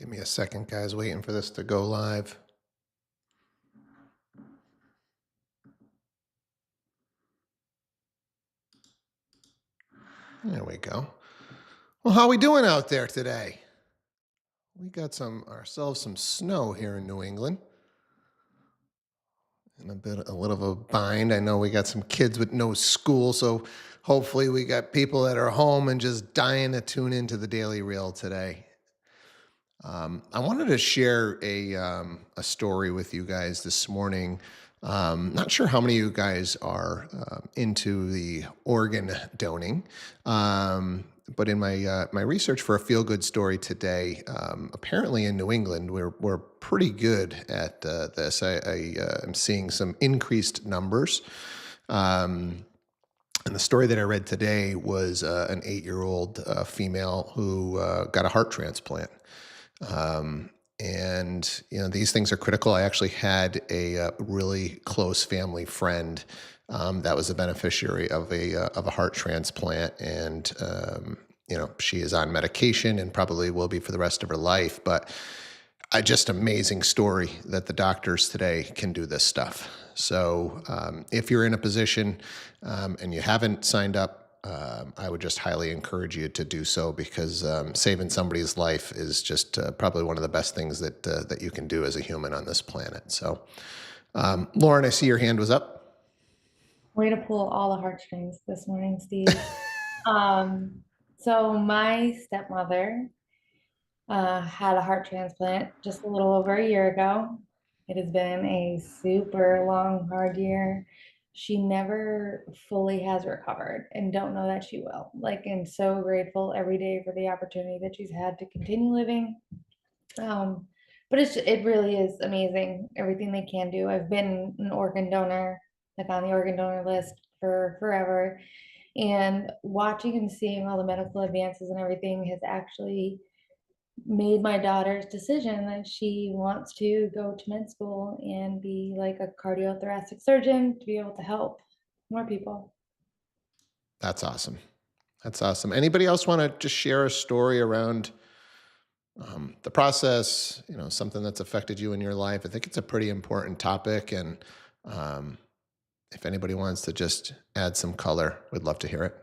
Give me a second, guys. Waiting for this to go live. There we go. Well, how are we doing out there today? We got ourselves some snow here in New England. In a little of a bind. I know we got some kids with no school, so hopefully we got people that are home and just dying to tune into the Daily Reel today. I wanted to share a story with you guys this morning. Not sure how many of you guys are into the organ donating, but in my research for a feel good story today, apparently in New England we're pretty good at this. I am seeing some increased numbers. And the story that I read today was an 8-year-old female who got a heart transplant. And these things are critical. I actually had a really close family friend that was a beneficiary of a heart transplant, and she is on medication and probably will be for the rest of her life. But just amazing story that the doctors today can do this stuff. So if you're in a position and you haven't signed up, I would just highly encourage you to do so, because saving somebody's life is just probably one of the best things that you can do as a human on this planet. So, Lauren, I see your hand was up. Way to pull all the heartstrings this morning, Steve. So my stepmother had a heart transplant just a little over a year ago. It has been a super long, hard year. She never fully has recovered, and don't know that she will. And so grateful every day for the opportunity that she's had to continue living. But it really is amazing everything they can do. I've been an organ donor, on the organ donor list for forever, and watching and seeing all the medical advances and everything has actually made my daughter's decision that she wants to go to med school and be like a cardiothoracic surgeon to be able to help more people. That's awesome. That's awesome. Anybody else want to just share a story around the process, something that's affected you in your life? I think it's a pretty important topic. And if anybody wants to just add some color, we'd love to hear it.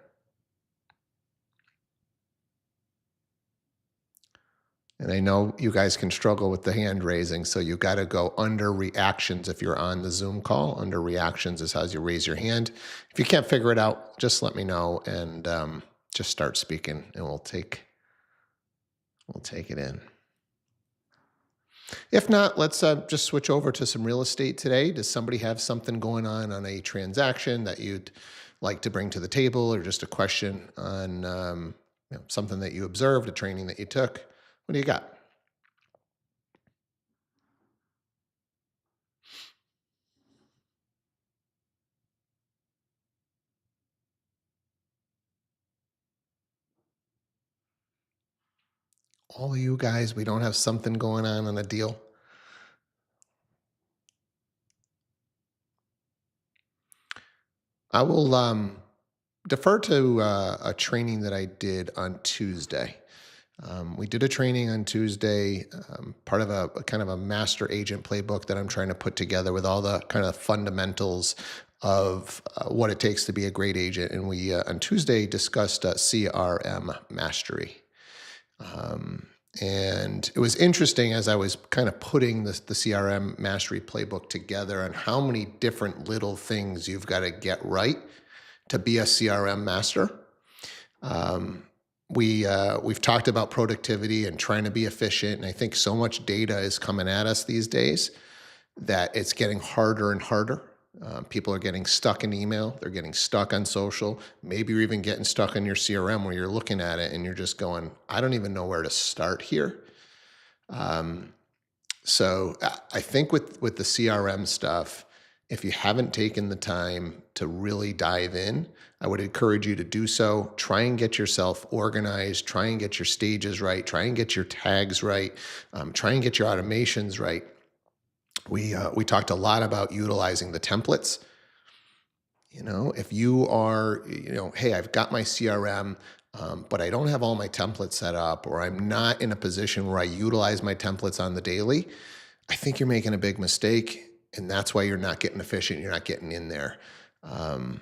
And I know you guys can struggle with the hand raising, so you got to go under reactions if you're on the Zoom call. Under reactions is how you raise your hand. If you can't figure it out, just let me know and just start speaking, and we'll take it in. If not, let's just switch over to some real estate today. Does somebody have something going on a transaction that you'd like to bring to the table, or just a question on something that you observed, a training that you took? What do you got? All of you guys, we don't have something going on a deal? I will defer to a training that I did on Tuesday. We did a training on Tuesday, part of a kind of a master agent playbook that I'm trying to put together with all the kind of fundamentals of what it takes to be a great agent. And we on Tuesday discussed CRM mastery. And it was interesting as I was kind of putting the CRM mastery playbook together, and how many different little things you've got to get right to be a CRM master. We've talked about productivity and trying to be efficient, and I think so much data is coming at us these days that it's getting harder and harder. People are getting stuck in email. They're getting stuck on social. Maybe you're even getting stuck in your CRM where you're looking at it and you're just going, I don't even know where to start here. So I think with the CRM stuff, if you haven't taken the time to really dive in, I would encourage you to do so. Try and get yourself organized. Try and get your stages right. Try and get your tags right. Try and get your automations right. We talked a lot about utilizing the templates. If you are, hey, I've got my CRM, but I don't have all my templates set up, or I'm not in a position where I utilize my templates on the daily, I think you're making a big mistake. And that's why you're not getting efficient. You're not getting in there. Um,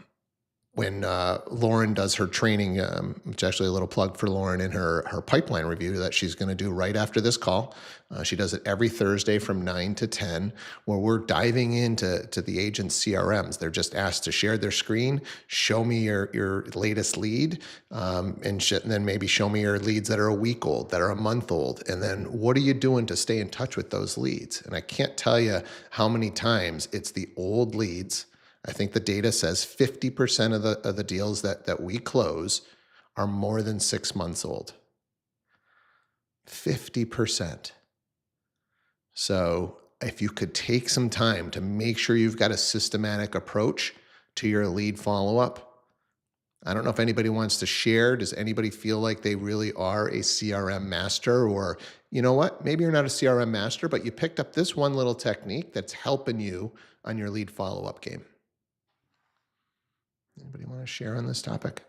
when Lauren does her training, it's actually a little plug for Lauren in her pipeline review that she's going to do right after this call. She does it every Thursday from 9 to 10, where we're diving into the agent's CRMs. They're just asked to share their screen, show me your latest lead, and then maybe show me your leads that are a week old, that are a month old, and then what are you doing to stay in touch with those leads? And I can't tell you how many times it's the old leads. I think the data says 50% of the deals that we close are more than 6 months old. 50%. So if you could take some time to make sure you've got a systematic approach to your lead follow-up. I don't know if anybody wants to share. Does anybody feel like they really are a CRM master? Or, you know what? Maybe you're not a CRM master, but you picked up this one little technique that's helping you on your lead follow-up game. Anybody want to share on this topic?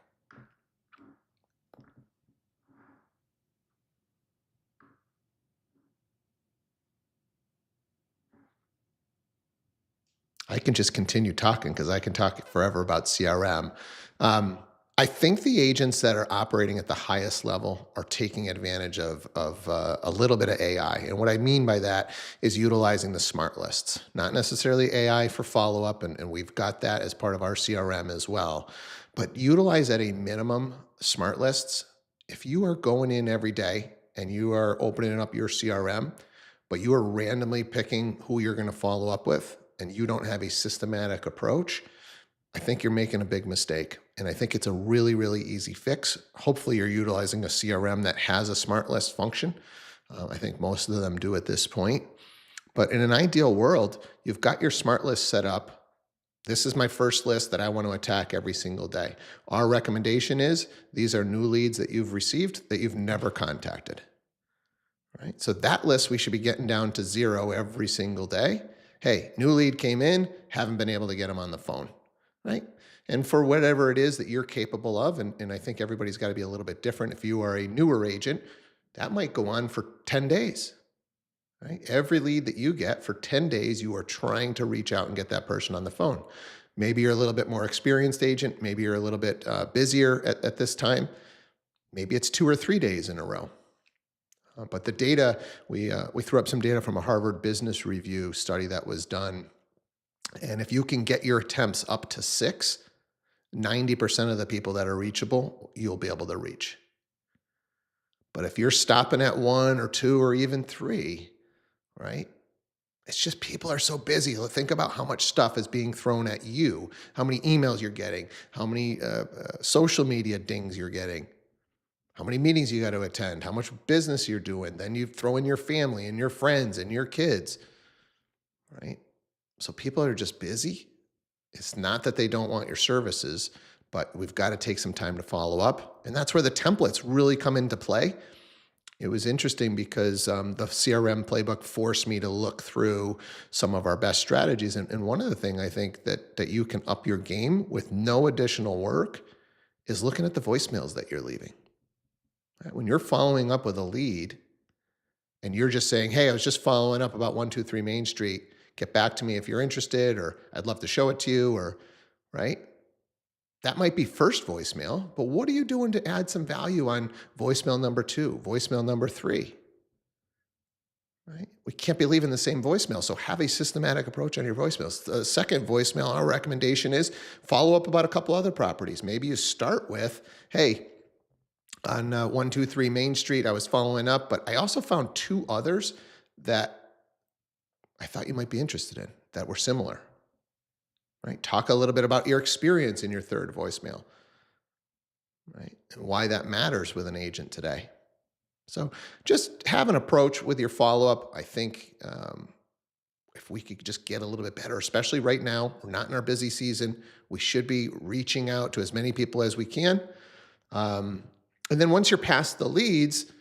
I can just continue talking because I can talk forever about CRM. Um, I think the agents that are operating at the highest level are taking advantage of a little bit of AI. And what I mean by that is utilizing the smart lists, not necessarily AI for follow-up, and we've got that as part of our CRM as well. But utilize at a minimum smart lists. If you are going in every day and you are opening up your CRM, but you are randomly picking who you're going to follow up with, and you don't have a systematic approach, I think you're making a big mistake. And I think it's a really, really easy fix. Hopefully, you're utilizing a CRM that has a smart list function. I think most of them do at this point. But in an ideal world, you've got your smart list set up. This is my first list that I want to attack every single day. Our recommendation is these are new leads that you've received that you've never contacted. Right? So that list we should be getting down to 0 every single day. Hey, new lead came in, haven't been able to get them on the phone, right? And for whatever it is that you're capable of, and I think everybody's got to be a little bit different. If you are a newer agent, that might go on for 10 days, right? Every lead that you get for 10 days, you are trying to reach out and get that person on the phone. Maybe you're a little bit more experienced agent. Maybe you're a little bit busier at this time. Maybe it's 2 or 3 days in a row. But the data, we threw up some data from a Harvard Business Review study that was done. And if you can get your attempts up to 6, 90% of the people that are reachable, you'll be able to reach. But if you're stopping at 1 or 2 or even 3, right? It's just people are so busy. Think about how much stuff is being thrown at you, how many emails you're getting, how many social media dings you're getting, how many meetings you got to attend, how much business you're doing. Then you throw in your family and your friends and your kids, right? So people are just busy. It's not that they don't want your services, but we've got to take some time to follow up. And that's where the templates really come into play. It was interesting because the CRM playbook forced me to look through some of our best strategies. And one of the things I think that you can up your game with no additional work is looking at the voicemails that you're leaving. Right? When you're following up with a lead and you're just saying, hey, I was just following up about 123 Main Street. Get back to me if you're interested, or I'd love to show it to you, or right? That might be first voicemail, but what are you doing to add some value on voicemail number 2, voicemail number 3? Right? We can't be leaving the same voicemail, so have a systematic approach on your voicemails. The second voicemail, our recommendation is follow up about a couple other properties. Maybe you start with, hey, on 123 Main Street, I was following up, but I also found 2 others that I thought you might be interested in that were similar. Right? Talk a little bit about your experience in your third voicemail, right? And why that matters with an agent today. So just have an approach with your follow-up. I think if we could just get a little bit better, especially right now, we're not in our busy season. We should be reaching out to as many people as we can. And then once you're past the leads,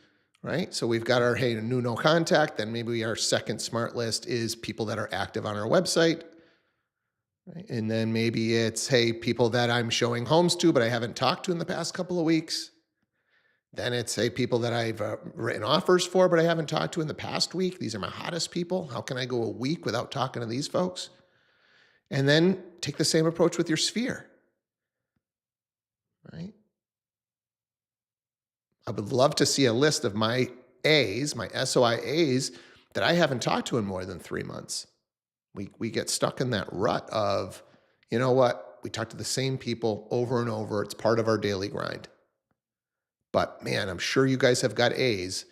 right? So we've got our, hey, new no contact. Then maybe our second smart list is people that are active on our website. Right? And then maybe it's, hey, people that I'm showing homes to, but I haven't talked to in the past couple of weeks. Then it's, hey, people that I've written offers for, but I haven't talked to in the past week. These are my hottest people. How can I go a week without talking to these folks? And then take the same approach with your sphere, right? I would love to see a list of my A's, my SOI A's that I haven't talked to in more than 3 months. We get stuck in that rut of, you know what? We talk to the same people over and over. It's part of our daily grind. But man, I'm sure you guys have got A's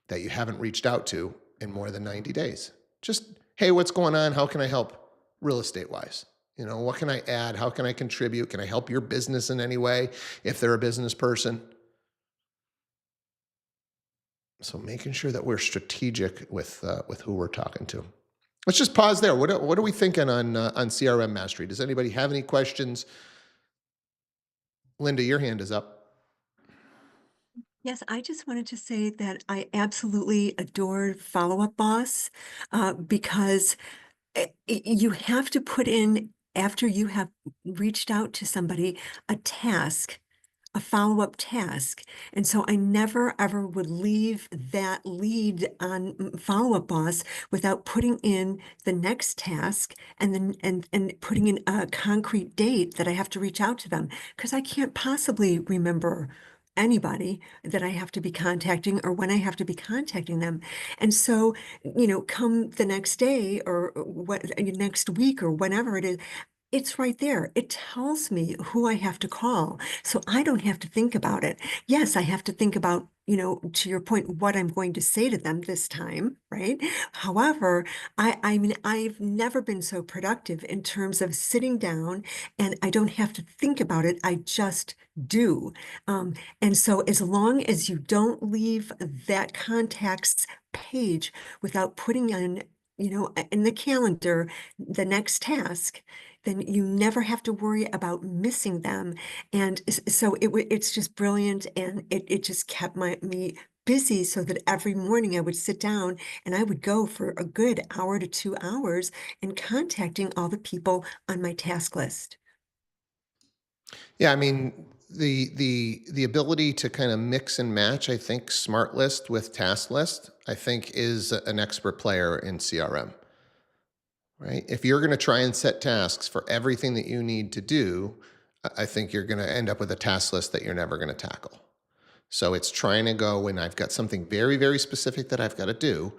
that you haven't reached out to in more than 90 days. Just, hey, what's going on? How can I help real estate wise? You know, what can I add? How can I contribute? Can I help your business in any way if they're a business person? So making sure that we're strategic with who we're talking to. Let's just pause there. What are we thinking on CRM mastery? Does anybody have any questions? Linda, your hand is up. Yes, I just wanted to say that I absolutely adore Follow Up Boss because you have to put in, after you have reached out to somebody, a task, a follow-up task. And so I never ever would leave that lead on Follow-Up Boss without putting in the next task and then and putting in a concrete date that I have to reach out to them, because I can't possibly remember anybody that I have to be contacting or when I have to be contacting them. And so, come the next day or what next week or whenever it is, it's right there. It tells me who I have to call. So I don't have to think about it. Yes, I have to think about, to your point, what I'm going to say to them this time, right? However, I mean, I've never been so productive in terms of sitting down and I don't have to think about it. I just do. And so as long as you don't leave that contacts page without putting in, in the calendar, the next task, then you never have to worry about missing them. And so it's just brilliant, and it just kept me busy, so that every morning I would sit down and I would go for a good hour to 2 hours in contacting all the people on my task list. Yeah, I mean the ability to kind of mix and match, I think smart list with task list, I think is an expert player in CRM, right? If you're going to try and set tasks for everything that you need to do, I think you're going to end up with a task list that you're never going to tackle. So it's trying to go when I've got something very, very specific that I've got to do,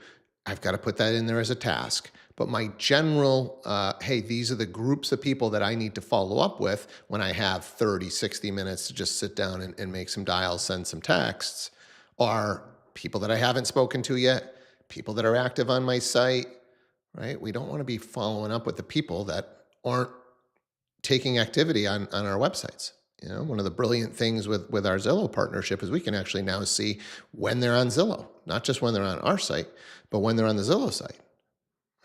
I've got to put that in there as a task. But my general, hey, these are the groups of people that I need to follow up with when I have 30, 60 minutes to just sit down and make some dials, send some texts, are people that I haven't spoken to yet, people that are active on my site, right? We don't want to be following up with the people that aren't taking activity on our websites. You know, one of the brilliant things with our Zillow partnership is we can actually now see when they're on Zillow, not just when they're on our site, but when they're on the Zillow site.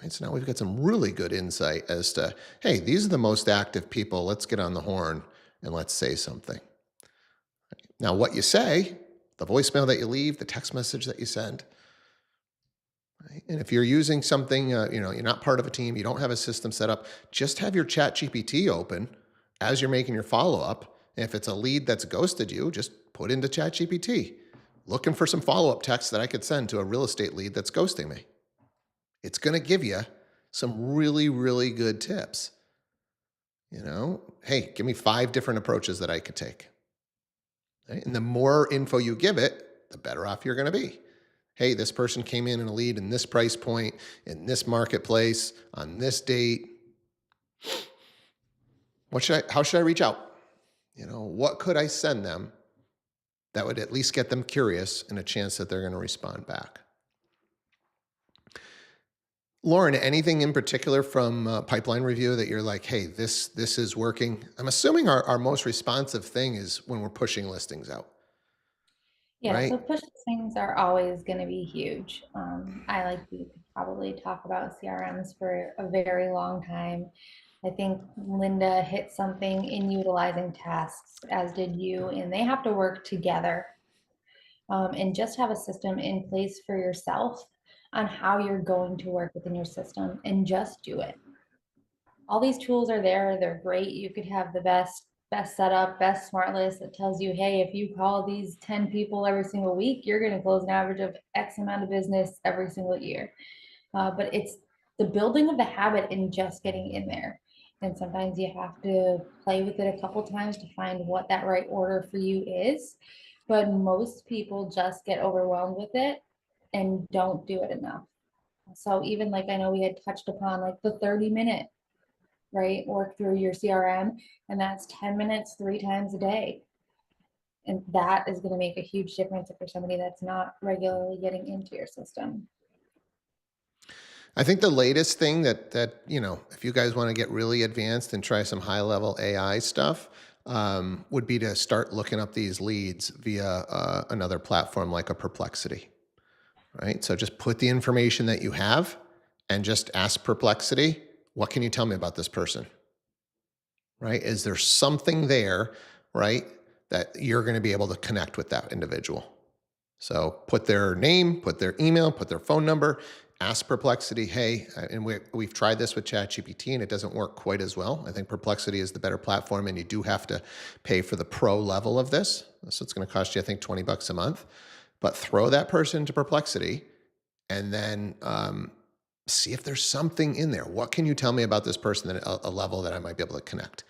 Right. So now we've got some really good insight as to, hey, these are the most active people. Let's get on the horn and let's say something. Now, what you say, the voicemail that you leave, the text message that you send, right? And if you're using something, you're not part of a team, you don't have a system set up, just have your chat GPT open as you're making your follow up. If it's a lead that's ghosted you, just put into chat GPT, looking for some follow up text that I could send to a real estate lead that's ghosting me. It's going to give you some really, really good tips. Hey, give me 5 different approaches that I could take. Right? And the more info you give it, the better off you're going to be. Hey, this person came in a lead in this price point, in this marketplace, on this date. How should I reach out? What could I send them that would at least get them curious and a chance that they're going to respond back? Lauren, anything in particular from pipeline review that you're like, hey, this is working? I'm assuming our most responsive thing is when we're pushing listings out, Yeah, right? so push listings are always going to be huge. I like you could probably talk about CRMs for a very long time. I think Linda hit something in utilizing tasks, as did you, and they have to work together. And just have a system in place for yourself on how you're going to work within your system, and just do it. All these tools are there, they're great. You could have the best best setup, best smart list that tells you, hey, if you call these 10 people every single week, you're going to close an average of X amount of business every single year. But it's the building of the habit and just getting in there. And sometimes you have to play with it a couple times to find what that right order for you is. But most people just get overwhelmed with it and don't do it enough. So even like I know we had touched upon like the 30-minute, right, work through your CRM, and that's 10 minutes 3 times a day. And that is going to make a huge difference if you're somebody that's not regularly getting into your system. I think the latest thing that if you guys want to get really advanced and try some high level AI stuff, would be to start looking up these leads via another platform like a Perplexity, right? So just put the information that you have and just ask Perplexity, what can you tell me about this person? Right? Is there something there, right, that you're going to be able to connect with that individual? So put their name, put their email, put their phone number, ask Perplexity, hey, and we've tried this with ChatGPT and it doesn't work quite as well. I think Perplexity is the better platform and you do have to pay for the pro level of this. So it's going to cost you, I think, $20 a month. But throw that person to Perplexity and then see if there's something in there. What can you tell me about this person at a level that I might be able to connect?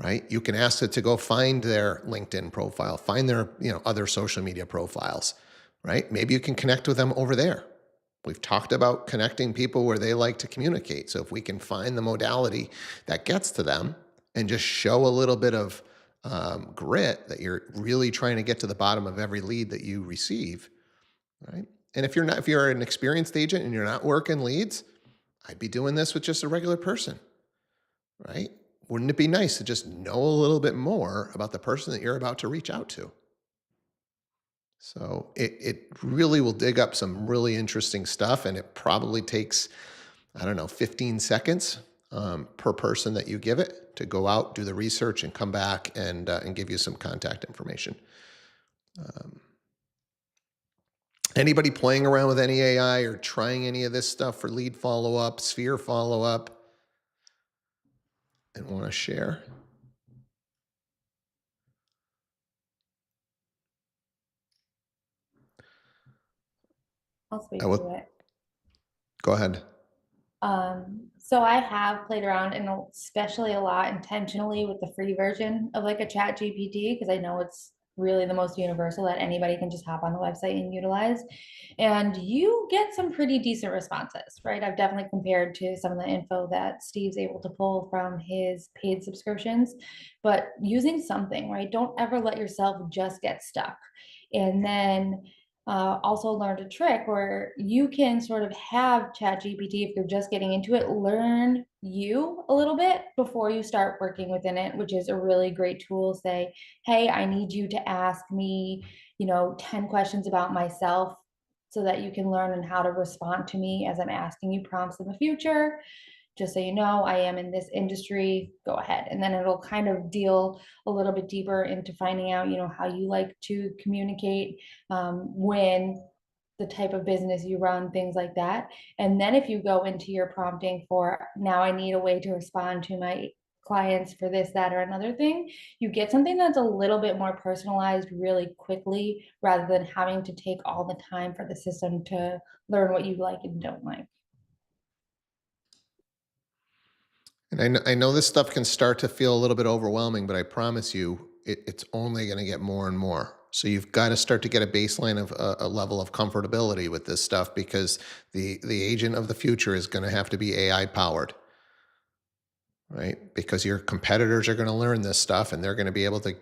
Right? You can ask it to go find their LinkedIn profile, find their other social media profiles, right? Maybe you can connect with them over there. We've talked about connecting people where they like to communicate. So if we can find the modality that gets to them and just show a little bit of grit that you're really trying to get to the bottom of every lead that you receive, right? And if you're an experienced agent and you're not working leads, I'd be doing this with just a regular person, right? Wouldn't it be nice to just know a little bit more about the person that you're about to reach out to? So it really will dig up some really interesting stuff, and it probably takes, I don't know, 15 seconds per person that you give it to go out, do the research, and come back and give you some contact information. Anybody playing around with any AI or trying any of this stuff for lead follow-up, sphere follow-up, and want to share? I'll speak I to will it. go ahead. So I have played around and especially a lot intentionally with the free version of like a chat GPT because I know it's really the most universal that anybody can just hop on the website and utilize. And you get some pretty decent responses, right? I've definitely compared to some of the info that Steve's able to pull from his paid subscriptions, but using something, right? Don't ever let yourself just get stuck. And then also learned a trick where you can sort of have ChatGPT, if you're just getting into it, learn you a little bit before you start working within it, which is a really great tool. Say, hey, I need you to ask me, 10 questions about myself so that you can learn and how to respond to me as I'm asking you prompts in the future. Just so you know, I am in this industry, go ahead. And then it'll kind of deal a little bit deeper into finding out, how you like to communicate, when the type of business you run, things like that. And then if you go into your prompting for now, I need a way to respond to my clients for this, that, or another thing, you get something that's a little bit more personalized really quickly rather than having to take all the time for the system to learn what you like and don't like. And I know this stuff can start to feel a little bit overwhelming, but I promise you, it's only going to get more and more. So you've got to start to get a baseline of a level of comfortability with this stuff because the agent of the future is going to have to be AI powered, right? Because your competitors are going to learn this stuff and they're going to be able to,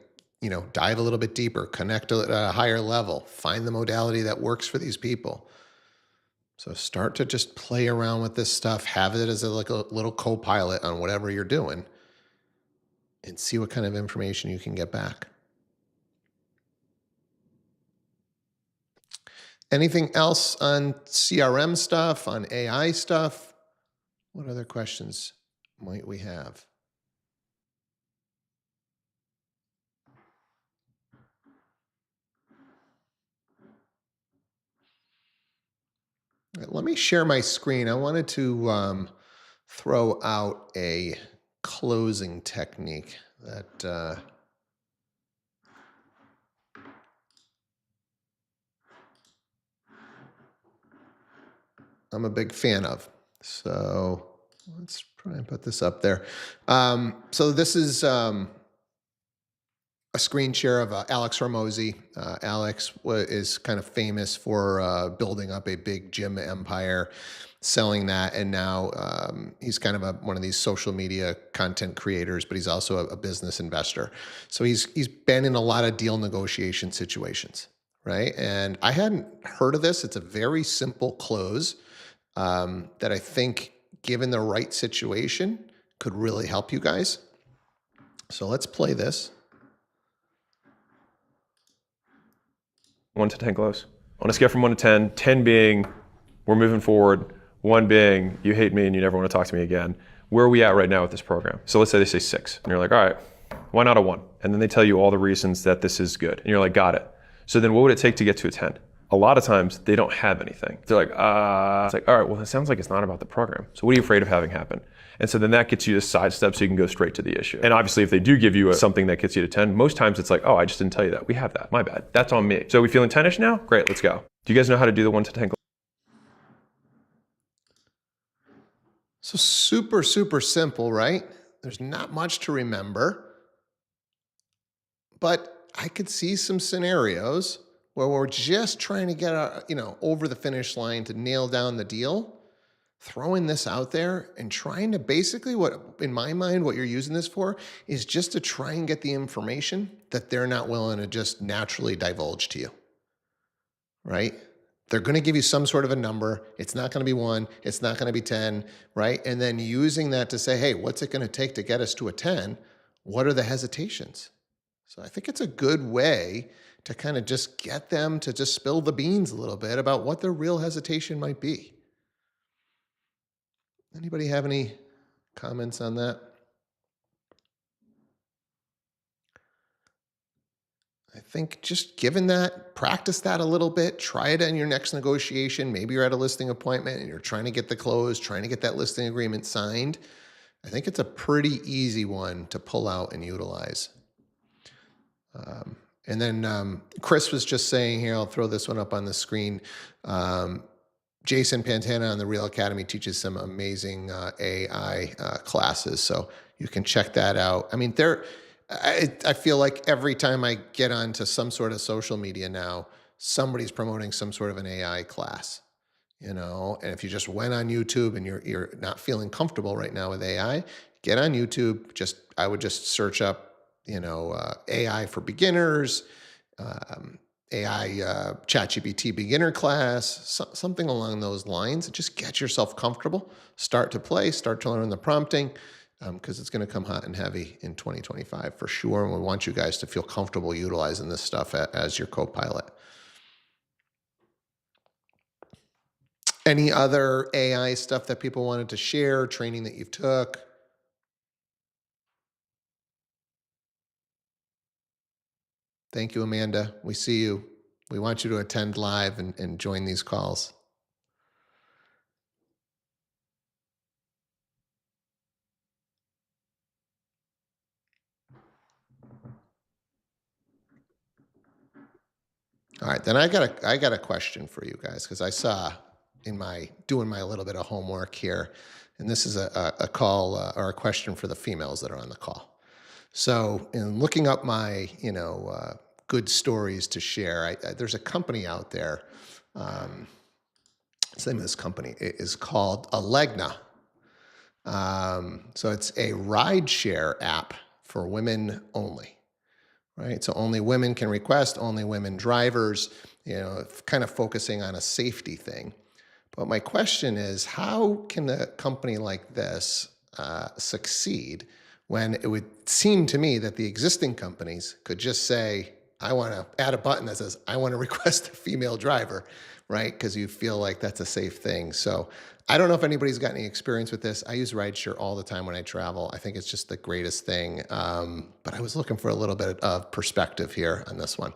dive a little bit deeper, connect at a higher level, find the modality that works for these people. So start to just play around with this stuff, have it as like a little co-pilot on whatever you're doing and see what kind of information you can get back. Anything else on CRM stuff, on AI stuff? What other questions might we have? Let me share my screen. I wanted to throw out a closing technique that I'm a big fan of. So let's try and put this up there. So this is a screen share of Alex Hormozy. Alex is kind of famous for building up a big gym empire, selling that, and now he's kind of one of these social media content creators, but he's also a business investor. So he's been in a lot of deal negotiation situations, right? And I hadn't heard of this. It's a very simple close that I think, given the right situation, could really help you guys. So let's play this. 1 to 10 close. On a scale from 1 to 10, 10 being we're moving forward, 1 being you hate me and you never want to talk to me again. Where are we at right now with this program? So let's say they say 6, and you're like, all right, why not a 1? And then they tell you all the reasons that this is good, and you're like, got it. So then what would it take to get to a 10? A lot of times they don't have anything. They're like, it's like, all right, well, it sounds like it's not about the program. So what are you afraid of having happen? And so then that gets you to sidestep so you can go straight to the issue. And obviously if they do give you something that gets you to 10, most times it's like, oh, I just didn't tell you that. We have that, my bad. That's on me. So are we feeling 10-ish now? Great, let's go. Do you guys know how to do the 1 to 10? So super, super simple, right? There's not much to remember, but I could see some scenarios where we're just trying to get over the finish line to nail down the deal, throwing this out there and trying to basically, what in my mind, what you're using this for is just to try and get the information that they're not willing to just naturally divulge to you, right? They're going to give you some sort of a number. It's not going to be 1. It's not going to be 10, right? And then using that to say, hey, what's it going to take to get us to a 10? What are the hesitations? So I think it's a good way to kind of just get them to just spill the beans a little bit about what their real hesitation might be. Anybody have any comments on that? I think just given that, practice that a little bit, try it in your next negotiation. Maybe you're at a listing appointment and you're trying to get the close, trying to get that listing agreement signed. I think it's a pretty easy one to pull out and utilize. And then Chris was just saying here, I'll throw this one up on the screen. Jason Pantana on the Real Academy teaches some amazing AI classes. So you can check that out. I mean, I feel like every time I get onto some sort of social media now, somebody's promoting some sort of an AI class, and if you just went on YouTube and you're not feeling comfortable right now with AI, get on YouTube. I would just search up, AI for beginners, AI ChatGPT beginner class, something along those lines. Just get yourself comfortable, start to play, start to learn the prompting, because it's going to come hot and heavy in 2025 for sure. And we want you guys to feel comfortable utilizing this stuff as your co-pilot. Any other AI stuff that people wanted to share, training that you've took? Thank you, Amanda. We see you. We want you to attend live and join these calls. All right, then I got a question for you guys, because I saw in doing my little bit of homework here, and this is a call or a question for the females that are on the call. So in looking up my good stories to share, there's a company out there. The name of this company is called Alegna. So it's a rideshare app for women only. Right, so only women can request, only women drivers, kind of focusing on a safety thing. But my question is, how can a company like this succeed when it would seem to me that the existing companies could just say, I want to add a button that says, I want to request a female driver, right? Because you feel like that's a safe thing. So I don't know if anybody's got any experience with this. I use rideshare all the time when I travel. I think it's just the greatest thing. But I was looking for a little bit of perspective here on this one.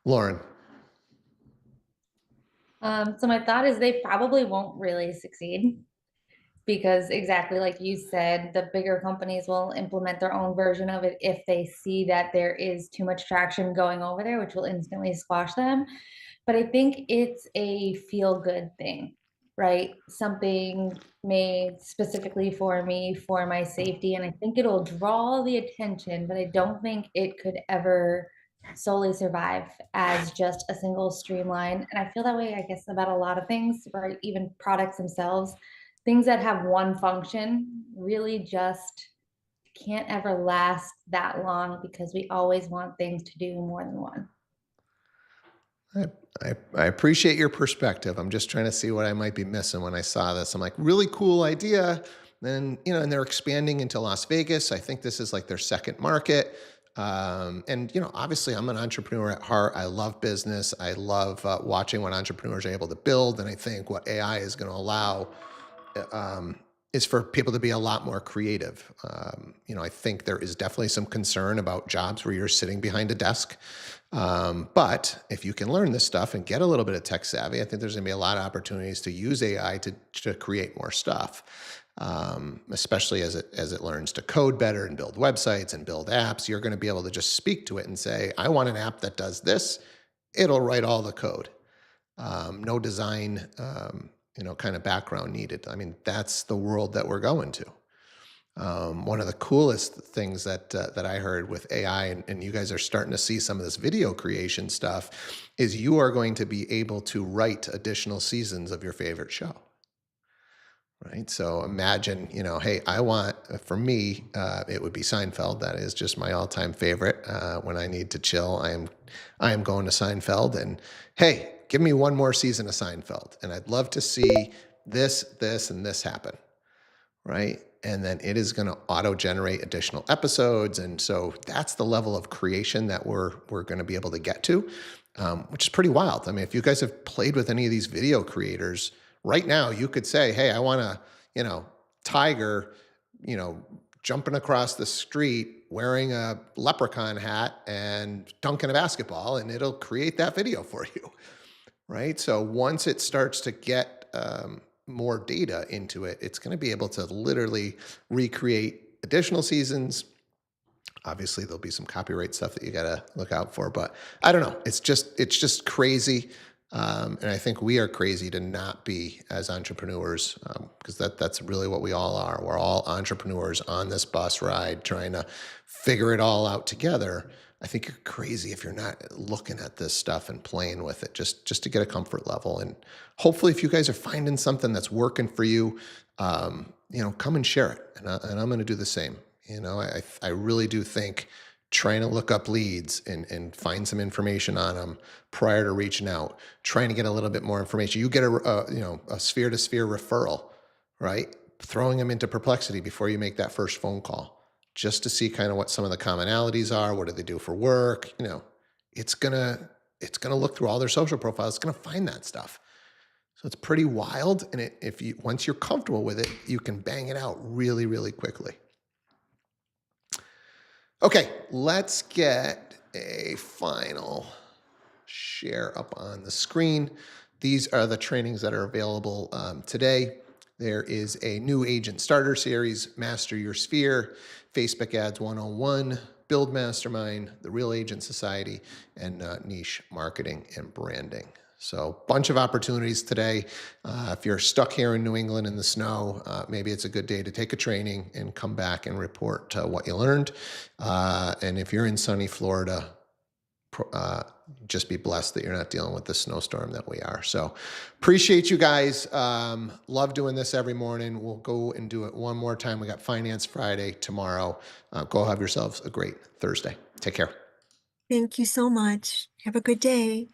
Lauren. So my thought is they probably won't really succeed, because exactly like you said, the bigger companies will implement their own version of it if they see that there is too much traction going over there, which will instantly squash them. But I think it's a feel-good thing. write something made specifically for me, for my safety. And I think it'll draw the attention, but I don't think it could ever solely survive as just a single streamline. And I feel that way, I guess, about a lot of things, or even products themselves. Things that have one function really just can't ever last that long because we always want things to do more than one. I appreciate your perspective. I'm just trying to see what I might be missing when I saw this. I'm like, really cool idea. Then, and they're expanding into Las Vegas. I think this is like their second market. And, obviously I'm an entrepreneur at heart. I love business. I love watching what entrepreneurs are able to build. And I think what AI is going to allow is for people to be a lot more creative. I think there is definitely some concern about jobs where you're sitting behind a desk. But if you can learn this stuff and get a little bit of tech savvy, I think there's going to be a lot of opportunities to use AI to create more stuff, especially as it learns to code better and build websites and build apps. You're going to be able to just speak to it and say, I want an app that does this. It'll write all the code. No design, kind of background needed. I mean, that's the world that we're going to. One of the coolest things that I heard with AI, and you guys are starting to see some of this video creation stuff, is you are going to be able to write additional seasons of your favorite show. Right. So imagine, hey, for me, it would be Seinfeld. That is just my all-time favorite. When I need to chill, I am going to Seinfeld, and hey, give me one more season of Seinfeld. And I'd love to see this, and this happen. Right. And then it is going to auto-generate additional episodes. And so that's the level of creation that we're going to be able to get to, which is pretty wild. I mean, if you guys have played with any of these video creators, right now you could say, hey, I want a, tiger, jumping across the street wearing a leprechaun hat and dunking a basketball, and it'll create that video for you. Right. So once it starts to get more data into it, it's going to be able to literally recreate additional seasons. Obviously, there'll be some copyright stuff that you got to look out for, but I don't know. It's just crazy. And I think we are crazy to not be as entrepreneurs, because that's really what we all are. We're all entrepreneurs on this bus ride trying to figure it all out together. I think you're crazy if you're not looking at this stuff and playing with it just to get a comfort level. And hopefully if you guys are finding something that's working for you, come and share it. And I'm going to do the same. I really do think trying to look up leads and find some information on them prior to reaching out, trying to get a little bit more information. You get a sphere to sphere referral, right? Throwing them into Perplexity before you make that first phone call, just to see kind of what some of the commonalities are. What do they do for work? It's gonna look through all their social profiles. It's gonna find that stuff. So it's pretty wild. And once you're comfortable with it, you can bang it out really, really quickly. Okay, let's get a final share up on the screen. These are the trainings that are available today. There is a new agent starter series, Master Your Sphere, Facebook Ads 101, Build Mastermind, the Real Agent Society, and Niche Marketing and Branding. So bunch of opportunities today. If you're stuck here in New England in the snow, maybe it's a good day to take a training and come back and report what you learned. And if you're in sunny Florida, just be blessed that you're not dealing with the snowstorm that we are. So appreciate you guys. Love doing this every morning. We'll go and do it one more time. We got Finance Friday tomorrow. Go have yourselves a great Thursday. Take care. Thank you so much. Have a good day.